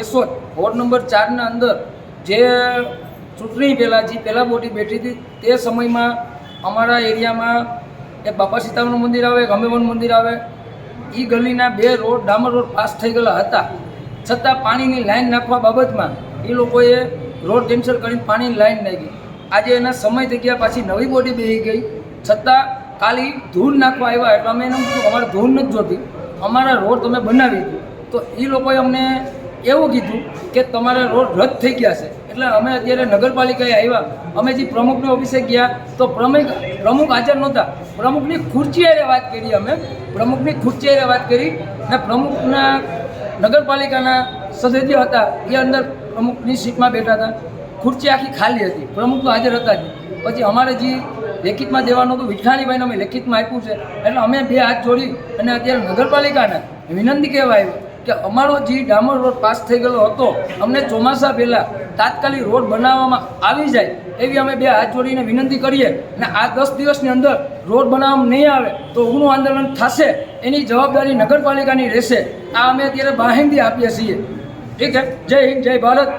Keshod ward number 4ના અંદર જે ચૂંટણી પહેલાં જે પહેલાં બોડી બેઠી હતી તે સમયમાં અમારા એરિયામાં એક બાપા સીતારામનું મંદિર આવે, એક હનુમાન મંદિર આવે, એ ગલીના 2 રોડ ડામર રોડ પાસ થઈ ગયેલા હતા. છતાં પાણીની લાઈન નાખવા બાબતમાં એ લોકોએ રોડ કેન્સલ કરીને પાણીની લાઈન નાખી. આજે એના સમય થઈ ગયા, પાછી નવી બોડી બેસી ગઈ, છતાં ખાલી ધૂળ નાખવા આવ્યા. એટલે અમે એને કીધું અમારે ધૂળ નથી જોતી, અમારા રોડ તમે બનાવી દીધું. તો એ લોકોએ અમને એવું કીધું કે તમારા રોડ રદ થઈ ગયા છે. એટલે અમે અત્યારે નગરપાલિકાએ આવ્યા, અમે જે પ્રમુખની ઓફિસે ગયા તો પ્રમુખ હાજર નહોતા. પ્રમુખની ખુરશી હારે વાત કરી, અમે પ્રમુખની ખુરશી હારે વાત કરી ને પ્રમુખના નગરપાલિકાના સદસ્ય હતા એ અંદર પ્રમુખની સીટમાં બેઠા હતા. ખુરશી આખી ખાલી હતી, પ્રમુખ તો હાજર હતા જ. પછી અમારે જે લેખિતમાં દેવાનું હતું વિઠાણીભાઈને અમે લેખિતમાં આપ્યું છે. એટલે અમે 2 હાથ જોડી અને અત્યારે નગરપાલિકાને વિનંતી કહેવા આવ્યો કે અમારો જે ડામર રોડ પાસ થઈ ગયેલો હતો, અમને ચોમાસા પહેલાં તાત્કાલિક રોડ બનાવવામાં આવી જાય એવી અમે 2 હાથ જોડીને વિનંતી કરીએ. અને આ 10 દિવસની અંદર રોડ બનાવવામાં નહીં આવે તો ઉગ્ર આંદોલન થશે, એની જવાબદારી નગરપાલિકાની રહેશે. આ અમે અત્યારે બાહેંધી આપીએ છીએ. ઠીક છે. જય હિન્દ, જય ભારત.